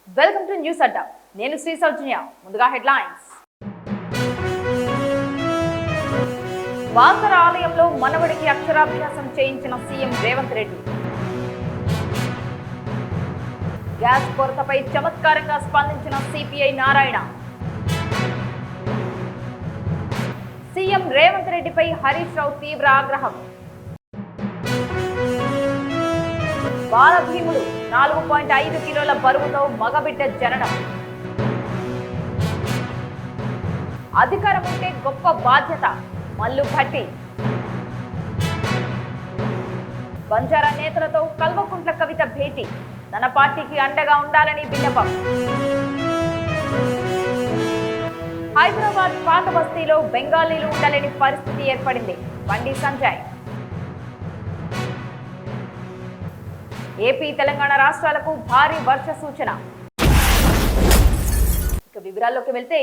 Welcome to news అడ్డా. నేను శ్రీ సౌజన్య. ముందుగా headlines. Basara ఆలయంలో మనవడికి అక్షరాభ్యాసం చేయించిన సీఎం రేవంత్ రెడ్డి. గ్యాస్ కొరతపై చమత్కారంగా స్పందించిన సిపిఐ నారాయణ. సీఎం రేవంత్ రెడ్డిపై హరీష్ రావు తీవ్ర ఆగ్రహం. బాలభీముడు 4.5 కిలోల బరువుతో మగబిడ్డ జననం. అధికారం ఉంటే గొప్ప బాధ్యత మల్లు భట్టి. బంజారా నేతలతో కల్వకుంట్ల కవిత భేటీ. తన పార్టీకి అండగా ఉండాలని విన్నపం. హైదరాబాద్ పాత బస్తీలో బెంగాలీలు ఉండలేని పరిస్థితి ఏర్పడింది. బండి సంజయ్. ఏపీ తెలంగాణ రాష్ట్రాలకు భారీ వర్ష సూచన. ఇక వివరాల్లోకి వెళ్తే,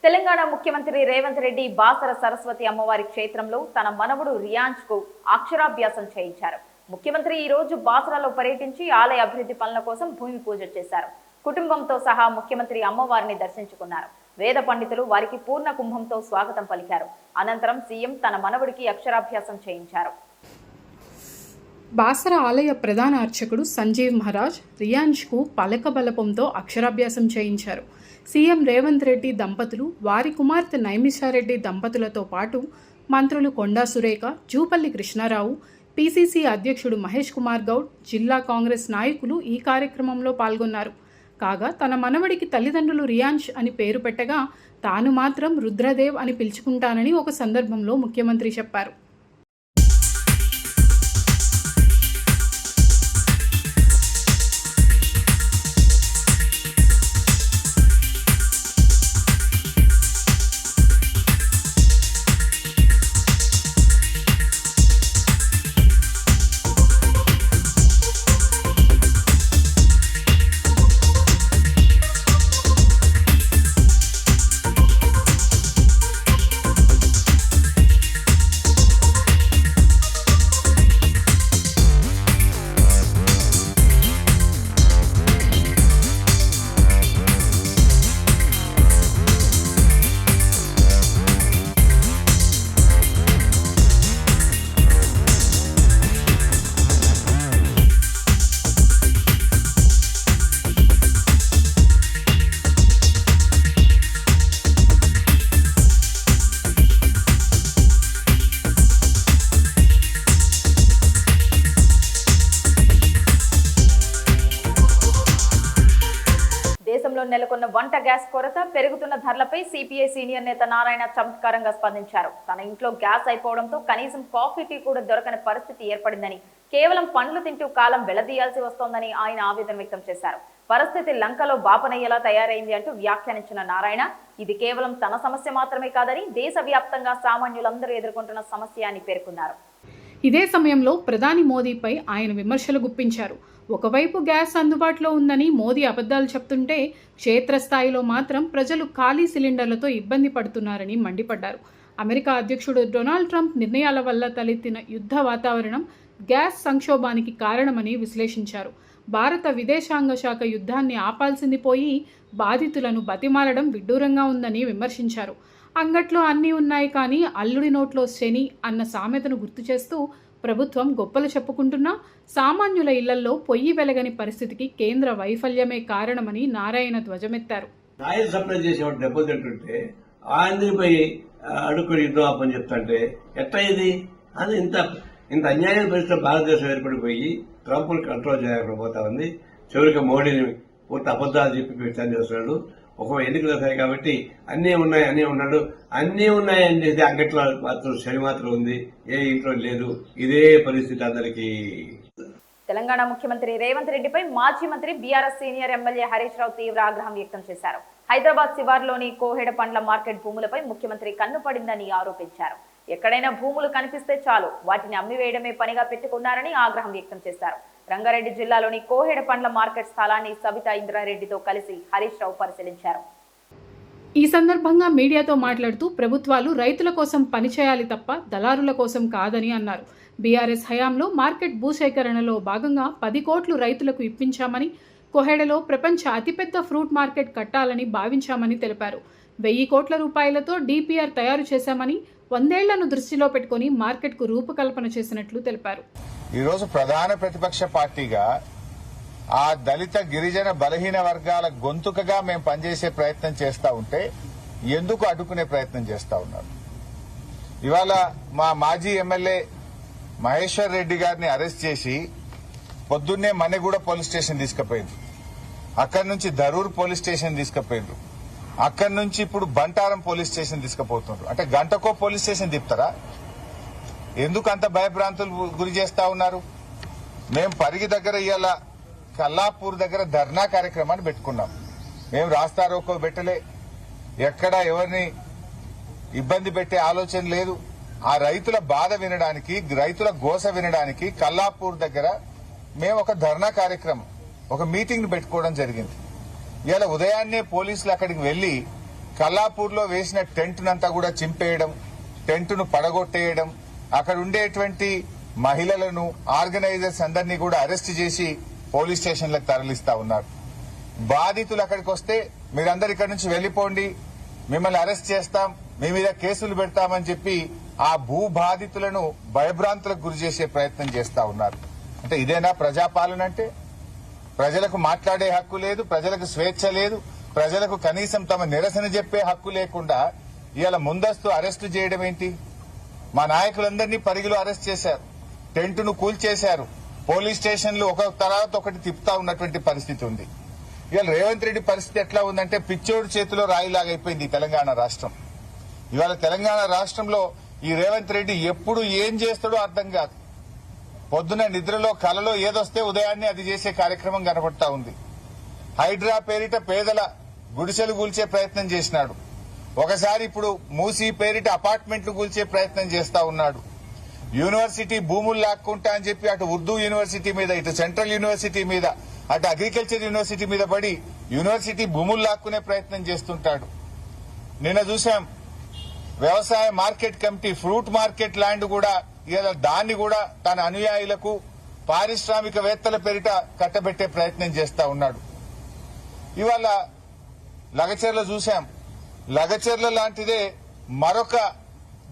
తెలంగాణ ముఖ్యమంత్రి రేవంత్ రెడ్డి బాసర సరస్వతి అమ్మవారి క్షేత్రంలో తన మనవడు రియాన్స్ కు అక్షరాభ్యాసం చేయించారు. ముఖ్యమంత్రి ఈ రోజు బాసరలో పర్యటించి ఆలయ అభివృద్ధి పనుల కోసం భూమి పూజ చేశారు. కుటుంబంతో సహా ముఖ్యమంత్రి అమ్మవారిని దర్శించుకున్నారు. వేద పండితులు వారికి పూర్ణ కుంభంతో స్వాగతం పలికారు. అనంతరం సీఎం తన మనవడికి అక్షరాభ్యాసం చేయించారు. బాసర ఆలయ ప్రధాన అర్చకుడు సంజీవ్ మహారాజ్ రియాన్ష్కు పలక బలపంతో అక్షరాభ్యాసం చేయించారు. సీఎం రేవంత్ రెడ్డి దంపతులు, వారి కుమార్తె నైమిషారెడ్డి దంపతులతో పాటు మంత్రులు కొండా సురేఖ, జూపల్లి కృష్ణారావు, పీసీసీ అధ్యక్షుడు మహేష్ కుమార్ గౌడ్, జిల్లా కాంగ్రెస్ నాయకులు ఈ కార్యక్రమంలో పాల్గొన్నారు. కాగా తన మనవడికి తల్లిదండ్రులు రియాన్ష్ అని పేరు పెట్టగా తాను మాత్రం రుద్రదేవ్ అని పిలుచుకుంటానని ఒక సందర్భంలో ముఖ్యమంత్రి చెప్పారు. దేశంలో నెలకొన్న వంట గ్యాస్ కొరత, పెరుగుతున్న ధరలపై సిపిఐ సీనియర్ నేత నారాయణ చమత్కారంగా స్పందించారు. తన ఇంట్లో గ్యాస్ అయిపోవడంతో కనీసం కాఫీ టీ కూడా దొరకని పరిస్థితి ఏర్పడిందని, కేవలం పండ్లు తింటూ కాలం వెళ్లదీయాల్సి వస్తోందని ఆయన ఆవేదన వ్యక్తం చేశారు. పరిస్థితి లంకలో బాపనయ్యేలా తయారైంది అంటూ వ్యాఖ్యానించిన నారాయణ, ఇది కేవలం తన సమస్య మాత్రమే కాదని దేశవ్యాప్తంగా సామాన్యులందరూ ఎదుర్కొంటున్న సమస్య అని పేర్కొన్నారు. ఇదే సమయంలో ప్రధాని మోదీపై ఆయన విమర్శలు గుప్పించారు. ఒకవైపు గ్యాస్ అందుబాటులో ఉందని మోదీ అబద్ధాలు చెప్తుంటే, క్షేత్రస్థాయిలో మాత్రం ప్రజలు ఖాళీ సిలిండర్లతో ఇబ్బంది పడుతున్నారని మండిపడ్డారు. అమెరికా అధ్యక్షుడు డొనాల్డ్ ట్రంప్ నిర్ణయాల వల్ల తలెత్తిన యుద్ధ వాతావరణం గ్యాస్ సంక్షోభానికి కారణమని విశ్లేషించారు. భారత విదేశాంగ శాఖ యుద్ధాన్ని ఆపాల్సింది పోయి బాధితులను బతిమాలడం విడ్డూరంగా ఉందని విమర్శించారు. అంగట్లో అన్నీ ఉన్నాయి కానీ అల్లుడి నోట్లో శని అన్న సామెతను గుర్తు చేస్తూ, ప్రభుత్వం గొప్పలు చెప్పుకుంటున్నా సామాన్యుల ఇళ్లలో పొయ్యి వెలగని పరిస్థితికి కేంద్ర వైఫల్యమే కారణమని నారాయణ ధ్వజమెత్తారు. ఆయిల్ సప్లై చేసేవాడు దెబ్బతింటుంటే ఆంధ్రపై అడుక్కుని యుద్ధం ఆపని చెప్తుంటే ఎట్లా ఇది అది ఇంత అన్యాయం పరిస్థితి భారతదేశం ఏర్పడిపోయి ట్రంప్ కంట్రోల్ చేయకపోతా ఉంది. చివరికి మోడీని పూర్తి అబద్దాలు చెప్పి ప్రచారం చేస్తున్నాడు. ఒక ఎన్నికలు వస్తాయి కాబట్టి అన్నీ ఉన్నాడు అన్నీ ఉన్నాయండి. అంగట్లో మాత్రం శని మాత్రం ఉంది, ఏ ఇంట్లో లేదు. ఇదే పరిస్థితి అందరికీ. తెలంగాణ ముఖ్యమంత్రి రేవంత్ రెడ్డిపై మాజీ మంత్రి BRS senior MLA Harish Rao తీవ్ర ఆగ్రహం వ్యక్తం చేశారు. హైదరాబాద్ శివార్లోని కోహెడ పండ్ల మార్కెట్ భూములపై ముఖ్యమంత్రి కన్నుపడిందని ఆరోపించారు. ఎక్కడైనా భూములు కనిపిస్తే చాలు వాటిని అమ్మివేయడమే పనిగా పెట్టుకున్నారని ఆగ్రహం వ్యక్తం చేశారు. రంగారెడ్డి జిల్లాలోని కోహెడ పండ్ల మార్కెట్ స్థలాన్ని సబితా ఇంద్రారెడ్డితో కలిసి హరీష్ రావు పరిశీలించారు. ఈ సందర్భంగా మీడియాతో మాట్లాడుతూ, ప్రభుత్వాలు రైతుల కోసం పనిచేయాలి తప్ప దళారుల కోసం కాదని అన్నారు. బీఆర్ఎస్ హయాంలో మార్కెట్ భూసేకరణలో భాగంగా 10 కోట్లు రైతులకు ఇప్పించామని, కోహెడలో ప్రపంచ అతిపెద్ద ఫ్రూట్ మార్కెట్ కట్టాలని భావించామని తెలిపారు. 1000 కోట్ల రూపాయలతో డిపిఆర్ తయారు చేశామని, 100 ఏళ్లను దృష్టిలో పెట్టుకుని మార్కెట్కు రూపకల్పన చేసినట్లు తెలిపారు. ఈరోజు ప్రధాన ప్రతిపక్ష పార్టీగా ఆ దళిత గిరిజన బలహీన వర్గాల గొంతుకగా మేము పనిచేసే ప్రయత్నం చేస్తా ఉంటే ఎందుకు అడ్డుకునే ప్రయత్నం చేస్తా ఉన్నారు? ఇవాళ మా మాజీ ఎమ్మెల్యే మహేశ్వర్ రెడ్డి గారిని అరెస్ట్ చేసి పొద్దున్నే మన్నెగూడ పోలీస్ స్టేషన్ తీసుకుపోయింది, అక్కడి నుంచి ధరూర్ పోలీస్ స్టేషన్ తీసుకుపోయిండ్రు, అక్కడి నుంచి ఇప్పుడు బంటారం పోలీస్ స్టేషన్ తీసుకుపోతుండ్రు. అంటే గంటకో పోలీస్ స్టేషన్ తిప్పుతారా? ఎందుకు అంత భయభ్రాంతులు గురి చేస్తా ఉన్నారు? మేము పరిగి దగ్గర ఇవాళ కల్లాపూర్ దగ్గర ధర్నా కార్యక్రమాన్ని పెట్టుకున్నాం. మేము రాస్తారోకో పెట్టలే, ఎక్కడ ఎవరిని ఇబ్బంది పెట్టే ఆలోచన లేదు. ఆ రైతుల బాధ వినడానికి, రైతుల గోస వినడానికి కల్లాపూర్ దగ్గర మేము ఒక ధర్నా కార్యక్రమం, ఒక మీటింగ్ పెట్టుకోవడం జరిగింది. ఇవాళ ఉదయాన్నే పోలీసులు అక్కడికి వెళ్లి కల్లాపూర్లో వేసిన టెంట్నంతా కూడా చింపేయడం, టెంట్ను పడగొట్టేయడం, అక్కడ ఉండేటువంటి మహిళలను, ఆర్గనైజర్స్ అందరినీ కూడా అరెస్ట్ చేసి పోలీస్ స్టేషన్లకు తరలిస్తా ఉన్నారు. బాధితులు అక్కడికి వస్తే మీరందరు ఇక్కడి నుంచి వెళ్లిపోండి, మిమ్మల్ని అరెస్ట్ చేస్తాం, మీ మీద కేసులు పెడతామని చెప్పి ఆ భూ బాధితులను భయభ్రాంతులకు గురి చేసే ప్రయత్నం చేస్తా ఉన్నారు. అంటే ఇదేనా ప్రజాపాలన? అంటే ప్రజలకు మాట్లాడే హక్కు లేదు, ప్రజలకు స్వేచ్ఛ లేదు, ప్రజలకు కనీసం తమ నిరసన చెప్పే హక్కు లేకుండా ఇవాళ ముందస్తు అరెస్టు చేయడం ఏంటి? మా నాయకులందరినీ పరిగిలో అరెస్ట్ చేశారు, టెంటును కూల్చేశారు, పోలీస్ స్టేషన్లు ఒక తర్వాత ఒకటి తిప్పుతా ఉన్నటువంటి పరిస్థితి ఉంది. ఇవాళ రేవంత్ రెడ్డి పరిస్థితి ఎట్లా ఉందంటే పిచ్చోడు చేతిలో రాయిలాగా అయిపోయింది తెలంగాణ రాష్ట్రం. ఇవాళ తెలంగాణ రాష్ట్రంలో ఈ రేవంత్ రెడ్డి ఎప్పుడు ఏం చేస్తాడో అర్థం కాదు. పొద్దున నిద్రలో కలలో ఏదొస్తే ఉదయాన్నే అది చేసే కార్యక్రమం కనబడతా ఉంది. హైడ్రా పేరిట పేదల గుడిసెలు కూల్చే ప్రయత్నం చేసినాడు. ఒకసారి ఇప్పుడు మూసీ పేరిట అపార్ట్మెంట్లు కూల్చే ప్రయత్నం చేస్తా ఉన్నాడు. యూనివర్సిటీ భూములు లాక్కుంటా అని చెప్పి అటు ఉర్దూ యూనివర్సిటీ మీద, ఇటు సెంట్రల్ యూనివర్సిటీ మీద, అటు అగ్రికల్చర్ యూనివర్సిటీ మీద పడి యూనివర్సిటీ భూములు లాక్కునే ప్రయత్నం చేస్తుంటాడు. నిన్న చూశాం వ్యవసాయ market committee, fruit market land కూడా ఇలా దాన్ని కూడా తన అనుయాయులకు, పారిశ్రామికవేత్తల పేరిట కట్టబెట్టే ప్రయత్నం చేస్తా ఉన్నాడు. ఇవాళ లగచర్ల చూశాం, లగచర్ల లాంటిదే మరొక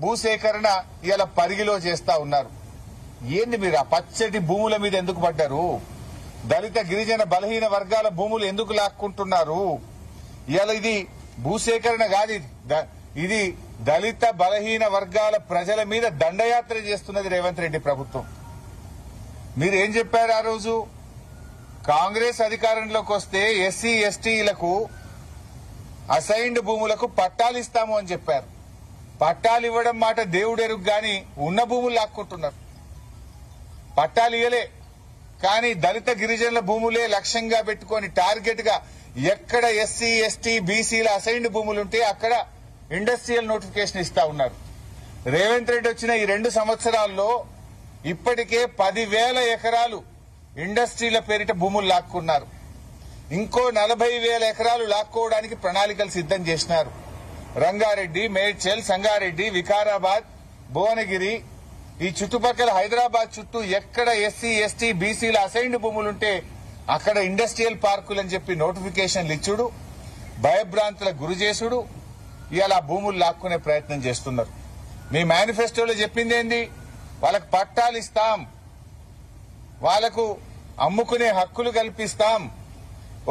భూసేకరణ ఇలా పరిగిలో చేస్తా ఉన్నారు. ఏంది మీరు ఆ పచ్చటి భూముల మీద ఎందుకు పడ్డారు? దళిత గిరిజన బలహీన వర్గాల భూములు ఎందుకు లాక్కుంటున్నారు? ఇవాళ ఇది భూసేకరణ కాదు, ఇది దళిత బలహీన వర్గాల ప్రజల మీద దండయాత్ర చేస్తున్నది రేవంత్ రెడ్డి ప్రభుత్వం. మీరు ఏం చెప్పారు ఆ రోజు? కాంగ్రెస్ అధికారంలోకి వస్తే ఎస్సీ ఎస్టీలకు అసైన్డ్ భూములకు పట్టాలు ఇస్తాము అని చెప్పారు. పట్టాలు ఇవ్వడం మాట దేవుడెరుగు గాని ఉన్న భూములు లాక్కుంటున్నారు. పట్టాలు ఇవ్వలే, కానీ దళిత గిరిజనుల భూములే లక్ష్యంగా పెట్టుకుని టార్గెట్ గా ఎక్కడ ఎస్సీ ఎస్టీ బీసీల అసైన్డ్ భూములుంటే అక్కడ ఇండస్ట్రియల్ నోటిఫికేషన్ ఇస్తా ఉన్నారు. రేవంత్ రెడ్డి వచ్చిన ఈ 2 సంవత్సరాల్లో ఇప్పటికే 10,000 ఎకరాలు ఇండస్ట్రీల పేరిట భూములు లాక్కున్నారు. ఇంకో 40,000 ఎకరాలు లాక్కోవడానికి ప్రణాళికలు సిద్దం చేసినారు. రంగారెడ్డి, మేడ్చల్, సంగారెడ్డి, వికారాబాద్, భువనగిరి, ఈ చుట్టుపక్కల హైదరాబాద్ చుట్టూ ఎక్కడ ఎస్సీ ఎస్టీ బీసీల అసైన్డ్ భూములుంటే అక్కడ ఇండస్ట్రియల్ పార్కులని చెప్పి నోటిఫికేషన్లు ఇచ్చుడు, భయభ్రాంతులకు గురి చేసుడు, ఇవాళ ఆ భూములు లాక్కునే ప్రయత్నం చేస్తున్నారు. మీ మేనిఫెస్టోలో చెప్పింది ఏంది? వాళ్ళకు పట్టాలు ఇస్తాం, వాళ్లకు అమ్ముకునే హక్కులు కల్పిస్తాం,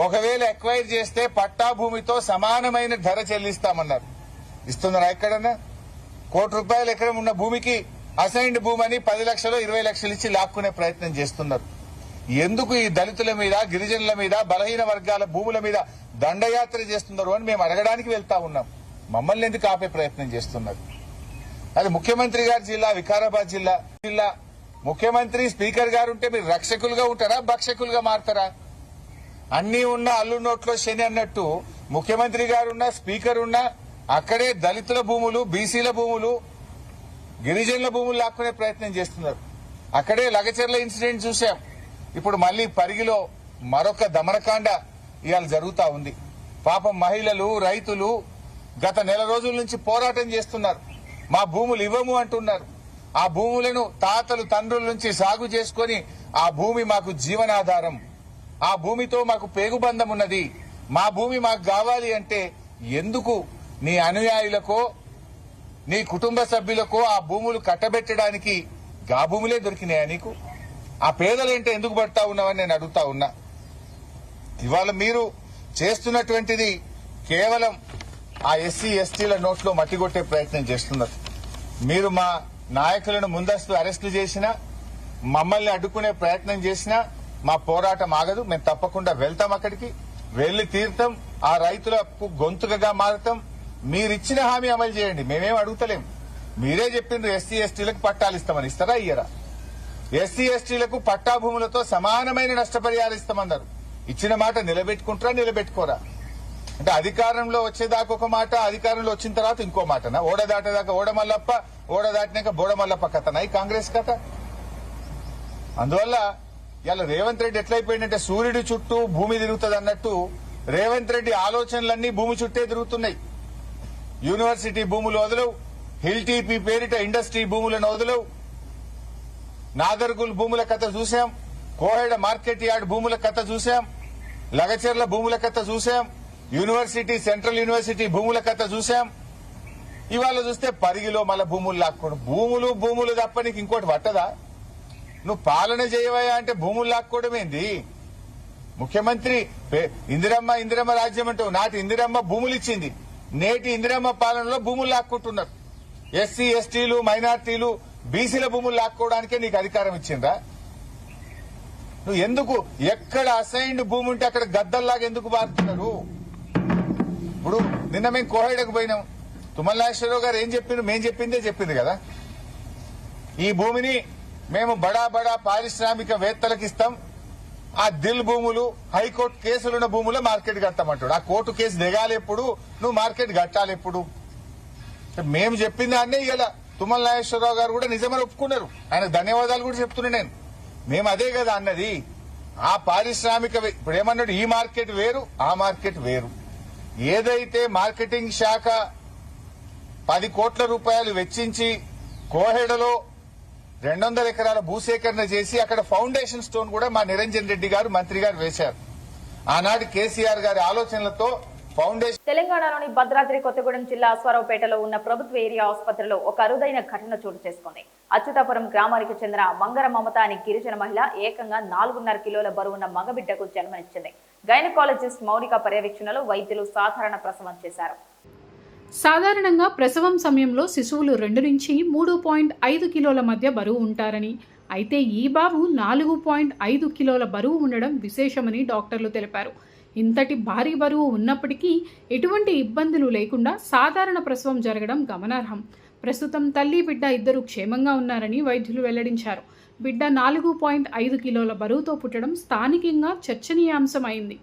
ఒకవేళ ఎక్వైర్ చేస్తే పట్టా భూమితో సమానమైన ధర చెల్లిస్తామన్నారు. ఇస్తున్నారా ఎక్కడన్నా? ₹1,00,00,000 ఎకరం ఉన్న భూమికి అసైన్డ్ భూమి అని 10 లక్షలు 20 లక్షలు ఇచ్చి లాక్కునే ప్రయత్నం చేస్తున్నారు. ఎందుకు ఈ దళితుల మీద, గిరిజనుల మీద, బలహీన వర్గాల భూముల మీద దండయాత్ర చేస్తున్నారు అని మేము అడగడానికి వెళ్తా ఉన్నాం. మమ్మల్ని ఎందుకు ఆపే ప్రయత్నం చేస్తున్నారు? అది ముఖ్యమంత్రి గారి జిల్లా, వికారాబాద్ జిల్లా ముఖ్యమంత్రి, స్పీకర్ గారు ఉంటే మీరు రక్షకులుగా ఉంటారా, భక్షకులుగా మారతారా? అన్ని ఉన్నా అల్లు నోట్లో శని అన్నట్టు ముఖ్యమంత్రి గారున్నా, స్పీకర్ ఉన్నా అక్కడే దళితుల భూములు, బీసీల భూములు, గిరిజనుల భూములు లాక్కునే ప్రయత్నం చేస్తున్నారు. అక్కడే లగచర్ల ఇన్సిడెంట్ చూశాం. ఇప్పుడు మళ్లీ పరిగిలో మరొక దమనకాండ ఇవాళ జరుగుతా ఉంది. పాపం మహిళలు, రైతులు గత నెల రోజుల నుంచి పోరాటం చేస్తున్నారు. మా భూములు ఇవ్వము అంటున్నారు. ఆ భూములను తాతలు తండ్రుల నుంచి సాగు చేసుకుని ఆ భూమి మాకు జీవనాధారం, ఆ భూమితో మాకు పేగుబంధం ఉన్నది, మా భూమి మాకు కావాలి అంటే ఎందుకు నీ అనుయాయులకో నీ కుటుంబ సభ్యులకో ఆ భూములు కట్టబెట్టడానికి గా భూములే దొరికినాయా నీకు? ఆ పేదలేంటే ఎందుకు పడతా ఉన్నావని నేను అడుగుతా ఉన్నా. ఇవాళ మీరు చేస్తున్నటువంటిది కేవలం ఆ ఎస్సీ ఎస్టీల నోట్లో మట్టిగొట్టే ప్రయత్నం చేస్తున్నారు. మీరు మా నాయకులను ముందస్తు అరెస్టు చేసినా, మమ్మల్ని అడ్డుకునే ప్రయత్నం చేసినా మా పోరాటం ఆగదు. మేము తప్పకుండా వెళ్తాం, అక్కడికి వెళ్లి తీర్థం, ఆ రైతులకు గొంతుకగా మారుతాం. మీరిచ్చిన హామీ అమలు చేయండి, మేమేం అడుగుతలేం. మీరే చెప్పిండ్రు ఎస్సీ ఎస్టీలకు పట్టాలు ఇస్తామని, ఇస్తారా ఇయ్యరా? ఎస్సీ ఎస్టీలకు పట్టా భూములతో సమానమైన నష్టపరిహారం ఇస్తామన్నారు. ఇచ్చిన మాట నిలబెట్టుకుంటారా నిలబెట్టుకోరా? అంటే అధికారంలో వచ్చేదాకా ఒక మాట, అధికారంలో వచ్చిన తర్వాత ఇంకో మాటనా? ఓడ దాటేదాకా ఓడమల్లప్ప, ఓడ దాటినాక బోడమల్లప్ప కథనా ఈ కాంగ్రెస్ కథ? అందువల్ల ఇలా రేవంత్ రెడ్డి ఎట్లయిపోయిందంటే సూర్యుడి చుట్టూ భూమి తిరుగుతుంది అన్నట్టు రేవంత్ రెడ్డి ఆలోచనలన్నీ భూమి చుట్టే తిరుగుతున్నాయి. యూనివర్సిటీ భూములు వదలవు, హిల్ టీపీ పేరిట ఇండస్ట్రీ భూములను వదలవు, నాదర్గుల్ భూముల కథ చూశాం, కోహెడ మార్కెట్ యార్డ్ భూముల కథ చూశాం, లగచెర్ల భూముల కథ చూశాం, యూనివర్సిటీ సెంట్రల్ యూనివర్సిటీ భూముల కథ చూశాం. ఇవాళ చూస్తే పరిగిలో మళ్ళా భూములు లాక్కోవడం. భూములు తప్ప నీకు ఇంకోటి పట్టదా? నువ్వు పాలన చేయవయా అంటే భూములు లాక్కోవడం ఏంది? ముఖ్యమంత్రి ఇందిరమ్మ రాజ్యం అంటూ నాటి ఇందిరమ్మ భూములు ఇచ్చింది, నేటి ఇందిరమ్మ పాలనలో భూములు లాక్కుంటున్నారు. ఎస్సీ ఎస్టీలు మైనార్టీలు బీసీల భూములు లాక్కోవడానికే నీకు అధికారం ఇచ్చిందా? నువ్వు ఎందుకు ఎక్కడ అసైన్డ్ భూమి ఉంటే అక్కడ గద్దల్లాగా ఎందుకు బారుతున్నారు? ఇప్పుడు నిన్న మేము కోహెడకు పోయినాం, తుమ్మల నాగేశ్వరరావు గారు ఏం చెప్పిండ్రు? మేం చెప్పింది కదా, ఈ భూమిని మేము బడా పారిశ్రామికవేత్తలకు ఇస్తాం, ఆ దిల్ భూములు హైకోర్టు కేసులున్న భూములు మార్కెట్ కడతామంటాడు. ఆ కోర్టు కేసు దిగాలి ఎప్పుడు, నువ్వు మార్కెట్ కట్టాలి ఎప్పుడు? మేము చెప్పిన దాన్నే ఇలా తుమ్మల నాగేశ్వరరావు గారు కూడా నిజమని ఒప్పుకున్నారు. ఆయన ధన్యవాదాలు కూడా చెప్తున్నా నేను. మేము అదే కదా అన్నది. ఆ పారిశ్రామిక ఇప్పుడు ఏమన్నాడు, ఈ మార్కెట్ వేరు ఆ మార్కెట్ వేరు. ఏదైతే మార్కెటింగ్ శాఖ 10 కోట్ల రూపాయలు వెచ్చించి కోహెడలో 200 ఎకరాల భూసేకరణ చేసి అక్కడ ఫౌండేషన్ స్టోన్ కూడా మా నిరంజన్ రెడ్డి గారు మంత్రి గారు వేశారు. ఆనాటి కేసీఆర్ గారి ఆలోచనలతో ఫౌండేషన్. తెలంగాణలోని భద్రాద్రి కొత్తగూడెం జిల్లా అశ్వారావుపేటలో ఉన్న ప్రభుత్వ ఏరియా ఆసుపత్రిలో ఒక అరుదైన ఘటన చోటు చేసుకుంది. అచ్యుతాపురం గ్రామానికి చెందిన మంగర మమత అనే గిరిజన మహిళ ఏకంగా 4.5 కిలోల బరువున్న మగబిడ్డకు జన్మనిచ్చింది. గైనకాలజిస్ట్ మౌనిక పర్యవేక్షణలో వైద్యులు సాధారణ ప్రసవం చేశారు. సాధారణంగా ప్రసవం సమయంలో శిశువులు 2 నుంచి 3.5 కిలోల మధ్య బరువు ఉంటారని, అయితే ఈ బాబు 4.5 కిలోల బరువు ఉండడం విశేషమని డాక్టర్లు తెలిపారు. ఇంతటి భారీ బరువు ఉన్నప్పటికీ ఎటువంటి ఇబ్బందులు లేకుండా సాధారణ ప్రసవం జరగడం గమనార్హం. ప్రస్తుతం తల్లి బిడ్డ ఇద్దరు క్షేమంగా ఉన్నారని వైద్యులు వెల్లడించారు. బిడ్డ 4.5 కిలోల బరువుతో పుట్టడం స్థానికంగా చర్చనీయాంశమైంది.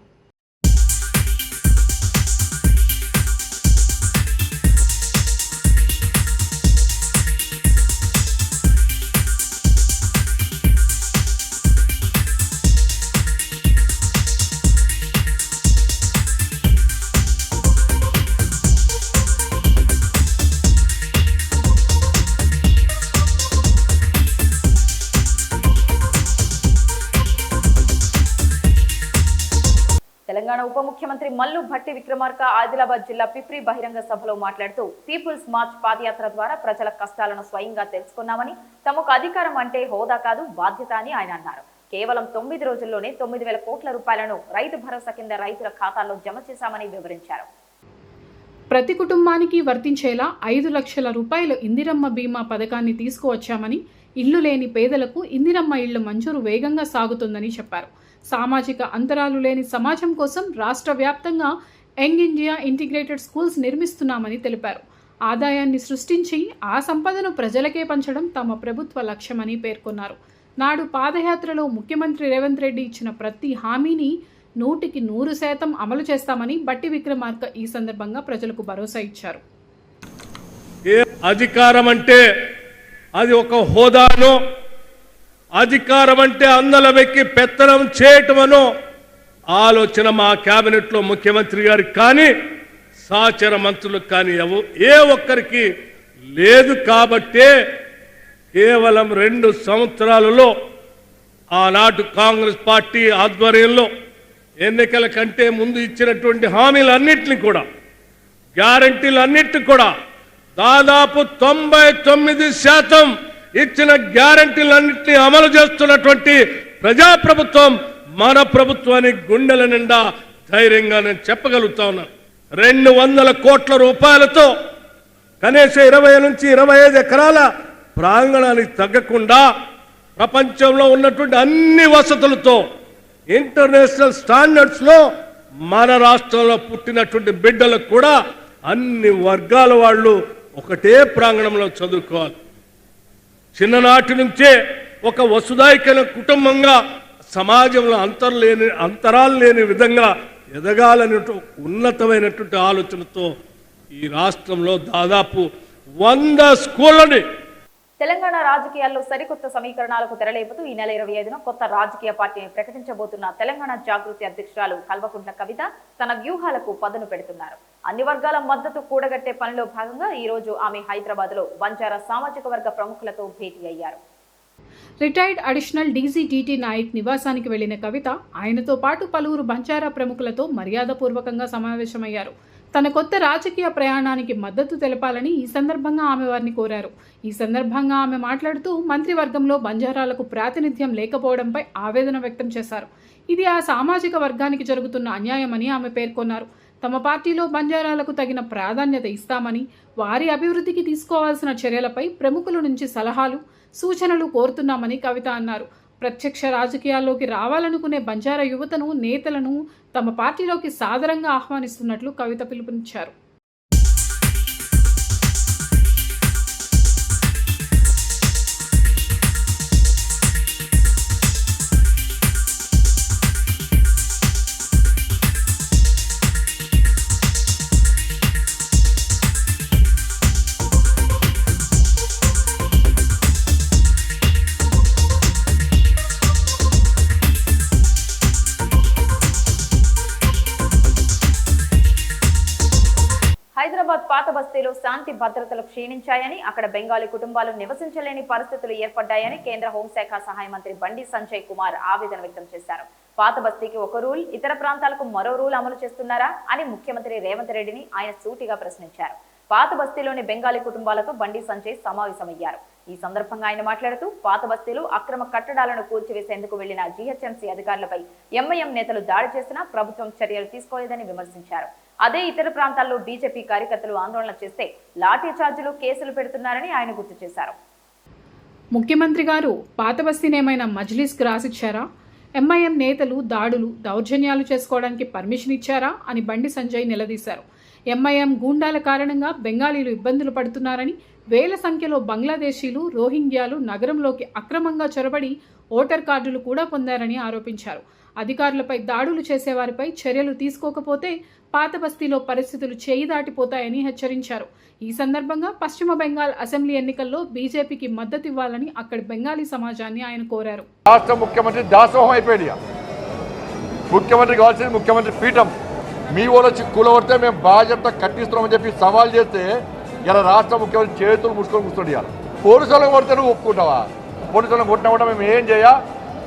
తెలంగాణ ఉప ముఖ్యమంత్రి మల్లు భట్టి విక్రమార్క ఆదిలాబాద్ జిల్లా పిప్రి బహిరంగ సభలో మాట్లాడుతూ పీపుల్స్ మార్చ్ పాదయాత్ర ద్వారా ప్రజల కష్టాలను స్వయంగా తెలుసుకున్నామని, తమకు అధికారం అంటే హోదా కాదు బాధ్యత అని ఆయన అన్నారు. కేవలం 9 రోజుల్లోనే 9,000 కోట్ల రూపాయలను రైతు భరోసా కింద రైతుల ఖాతాల్లో జమ చేశామని వివరించారు. ప్రతి కుటుంబానికి వర్తించేలా 5 లక్షల రూపాయల ఇందిరమ్మ బీమా పథకాన్ని తీసుకువచ్చామని, ఇల్లు లేని పేదలకు ఇందిరమ్మ ఇళ్లు మంజూరు వేగంగా సాగుతుందని చెప్పారు. సామాజిక అంతరాలు లేని సమాజం కోసం రాష్ట్ర వ్యాప్తంగా యంగ్ ఇండియా ఇంటిగ్రేటెడ్ స్కూల్స్ నిర్మిస్తున్నామని తెలిపారు. ఆదాయాన్ని సృష్టించి ఆ సంపదను ప్రజలకే పంచడం తమ ప్రభుత్వ లక్ష్యమని పేర్కొన్నారు. నాడు పాదయాత్రలో ముఖ్యమంత్రి రేవంత్ రెడ్డి ఇచ్చిన ప్రతి హామీని 100% అమలు చేస్తామని బట్టి విక్రమార్క ఈ సందర్భంగా ప్రజలకు భరోసా ఇచ్చారు. అధికారం అంటే అది ఒక హోదానో, అధికారం అంటే అందల వెక్కి పెత్తనం చేయటమనో ఆలోచన మా కేబినెట్లో ముఖ్యమంత్రి గారికి కానీ సహచర మంత్రులకు కానీ ఏ ఒక్కరికి లేదు. కాబట్టే కేవలం 2 సంవత్సరాలలో ఆనాటి కాంగ్రెస్ పార్టీ ఆధ్వర్యంలో ఎన్నికల కంటే ముందు ఇచ్చినటువంటి హామీలన్నింటినీ కూడా, గ్యారంటీలన్నింటినీ కూడా దాదాపు 99% ఇచ్చిన గ్యారంటీలన్నింటినీ అమలు చేస్తున్నటువంటి ప్రజాప్రభుత్వం మన ప్రభుత్వాన్ని గుండెల నిండా ధైర్యంగా నేను చెప్పగలుగుతా ఉన్నాను. 200 కోట్ల రూపాయలతో కనీసం 20 నుంచి 25 ఎకరాల ప్రాంగణానికి తగ్గకుండా ప్రపంచంలో ఉన్నటువంటి అన్ని వసతులతో ఇంటర్నేషనల్ స్టాండర్డ్స్ లో మన రాష్ట్రంలో పుట్టినటువంటి బిడ్డలకు కూడా అన్ని వర్గాల వాళ్ళు ఒకటే ప్రాంగణంలో చదువుకోవాలి. చిన్ననాటి నుంచే ఒక వసుదైకైన కుటుంబంగా సమాజంలో అంతరాలు లేని విధంగా ఎదగాలనే ఉన్నతమైనటువంటి ఆలోచనతో ఈ రాష్ట్రంలో దాదాపు 100 స్కూళ్ళని. తెలంగాణ రాజకీయాల్లో సరికొత్త సమీకరణాలకు తెరలేపుతూ ఈ నెల 25న కొత్త రాజకీయ పార్టీని ప్రకటించబోతున్న తెలంగాణ జాగృతి అధ్యక్షురాలు కల్వకుంట్ల కవిత తన వ్యూహాలకు పదును పెడుతున్నారు. అన్ని వర్గాల మద్దతు కూడగట్టే పనిలో భాగంగా ఈ రోజు ఆమె హైదరాబాద్ లో బంజారా సామాజిక వర్గ ప్రముఖులతో భేటీ అయ్యారు. Retired additional DG TT Nayak నివాసానికి వెళ్లిన కవిత ఆయనతో పాటు పలువురు బంజారా ప్రముఖులతో మర్యాదపూర్వకంగా సమావేశమయ్యారు. తన కొత్త రాజకీయ ప్రయాణానికి మద్దతు తెలపాలని ఈ సందర్భంగా ఆమె వారిని కోరారు. ఈ సందర్భంగా ఆమె మాట్లాడుతూ మంత్రివర్గంలో బంజారాలకు ప్రాతినిధ్యం లేకపోవడంపై ఆవేదన వ్యక్తం చేశారు. ఇది ఆ సామాజిక వర్గానికి జరుగుతున్న అన్యాయమని ఆమె పేర్కొన్నారు. తమ పార్టీలో బంజారాలకు తగిన ప్రాధాన్యత ఇస్తామని, వారి అభివృద్ధికి తీసుకోవాల్సిన చర్యలపై ప్రముఖుల నుంచి సలహాలు, సూచనలు కోరుతున్నామని కవిత అన్నారు. ప్రత్యక్ష రాజకీయాల్లోకి రావాలనుకునే బంజారా యువతను, నేతలను తమ పార్టీలోకి సాదరంగా ఆహ్వానిస్తున్నట్లు కవిత పిలుపునిచ్చారు. హైదరాబాద్ పాత బస్తీలో శాంతి భద్రతలు క్షీణించాయని, అక్కడ బెంగాలీ కుటుంబాలు నివసించలేని పరిస్థితులు ఏర్పడ్డాయని కేంద్ర హోంశాఖ సహాయ మంత్రి బండి సంజయ్ కుమార్ ఆవేదన వ్యక్తం చేశారు. పాత బస్తీకి ఒక రూల్, ఇతర ప్రాంతాలకు మరో రూల్ అమలు చేస్తున్నారా అని ముఖ్యమంత్రి రేవంత్ రెడ్డిని ఆయన సూటిగా ప్రశ్నించారు. పాత బస్తీలోని బెంగాలీ కుటుంబాలతో బండి సంజయ్ సమావేశమయ్యారు. ఈ సందర్భంగా ఆయన మాట్లాడుతూ పాత బస్తీలో అక్రమ కట్టడాలను కూల్చివేసేందుకు వెళ్లిన జీహెచ్ఎంసీ అధికారులపై ఎంఐఎం నేతలు దాడి చేసినా ప్రభుత్వం చర్యలు తీసుకోలేదని విమర్శించారు. అదే ఇతర ప్రాంతాల్లో బీజేపీ కార్యకర్తలు ఆందోళన చేస్తే లాఠీ చార్జీలు, కేసులు పెడుతున్నారని ఆయన గుర్తు చేశారు. ముఖ్యమంత్రి గారు పాత బస్తీనేమైనా మజ్లిస్కు రాసిచ్చారా? ఎంఐఎం నేతలు దాడులు, దౌర్జన్యాలు చేసుకోవడానికి పర్మిషన్ ఇచ్చారా అని బండి సంజయ్ నిలదీశారు. ఎంఐఎం గూండాల కారణంగా బెంగాలీలు ఇబ్బందులు పడుతున్నారని, వేల సంఖ్యలో బంగ్లాదేశీలు, రోహింగ్యాలు నగరంలోకి అక్రమంగా చొరబడి ఓటర్ కార్డులు కూడా పొందారని ఆరోపించారు. అధికారులపై దాడులు చేసేవారిపై చర్యలు తీసుకోకపోతే పాత బస్తీలో పరిస్థితులు చేయి దాటిపోతాయని హెచ్చరించారు. ఈ సందర్భంగా పశ్చిమ బెంగాల్ అసెంబ్లీ ఎన్నికల్లో బీజేపీకి మద్దతు ఇవ్వాలని అక్కడి బెంగాలీ సమాజాన్ని ఆయన కోరారు. రాష్ట్ర ముఖ్యమంత్రి దాసోహం అయిపోయింది. ముఖ్యమంత్రి కావాల్సింది ముఖ్యమంత్రి పీఠం. మీ వాళ్ళు వచ్చి కూలగొడితే మేము బాధ్యత కట్టిస్తున్నామని చెప్పి సవాల్ చేస్తే ఇలా రాష్ట్ర ముఖ్యమంత్రి చేతులు ముసుకొని కూర్చోండి. పోలీసులను కొడితే నువ్వు ఒప్పుకుంటావా? పోలీసులను కొట్టినా కూడా మేము ఏం చేయ,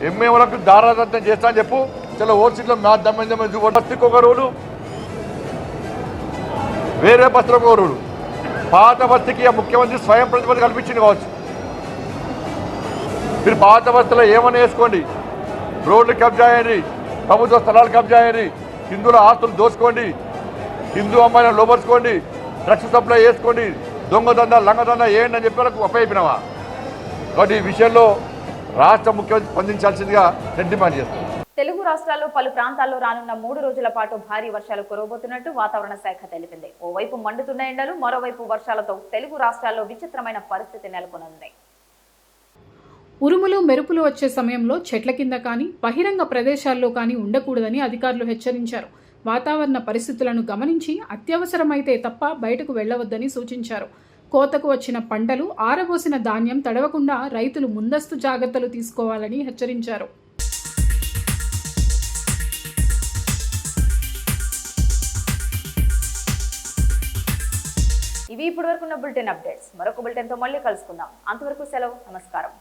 ఎంఏలకు దారాదత్తం చేస్తా అని చెప్పు. చాలా ఓటు సీట్లో మా దమ్మ బస్తీకి ఒక రూలు, వేరే బస్తీలకు ఒక రూలు. పాత బస్తీకి ముఖ్యమంత్రి స్వయం ప్రతిపత్తి కల్పించింది కావచ్చు. మీరు పాత బస్తీలో ఏమన్నా వేసుకోండి, రోడ్లు కబ్జా అయ్యండి, ప్రభుత్వ స్థలాలు కబ్జా అయ్యండి, హిందువుల ఆస్తులు దోసుకోండి, హిందూ అమ్మాయిని లోపరుచుకోండి, డ్రగ్స్ సప్లై చేసుకోండి, దొంగదందా లంగదందా ఏంటి అని చెప్పి వాళ్ళకు అప్పయిపోయినావా? కాబట్టి ఈ విషయంలో రాష్ట్ర ముఖ్యమంత్రి స్పందించాల్సిందిగా నేను డిమాండ్ చేస్తాను. తెలుగు రాష్ట్రాల్లో పలు ప్రాంతాల్లో రానున్న 3 రోజుల పాటు భారీ వర్షాలు కురవబోతున్నట్టు వాతావరణ శాఖ తెలిపింది. ఓవైపు మండుతున్న ఎండలు, మరోవైపు వర్షాలతో తెలుగు రాష్ట్రాల్లో విచిత్రమైన పరిస్థితి నెలకొనుంది. ఉరుములు, మెరుపులు వచ్చే సమయంలో చెట్ల కింద కానీ, బహిరంగ ప్రదేశాల్లో కానీ ఉండకూడదని అధికారులు హెచ్చరించారు. వాతావరణ పరిస్థితులను గమనించి అత్యవసరమైతే తప్ప బయటకు వెళ్లవద్దని సూచించారు. కోతకు వచ్చిన పంటలు, ఆరబోసిన ధాన్యం తడవకుండా రైతులు ముందస్తు జాగ్రత్తలు తీసుకోవాలని హెచ్చరించారు. ఇవి ఇప్పటివరకున్న బులెటిన్ అప్డేట్స్. మరొక బులెటిన్తో మళ్ళీ కలుసుకుందాం. అంతవరకు సెలవు, నమస్కారం.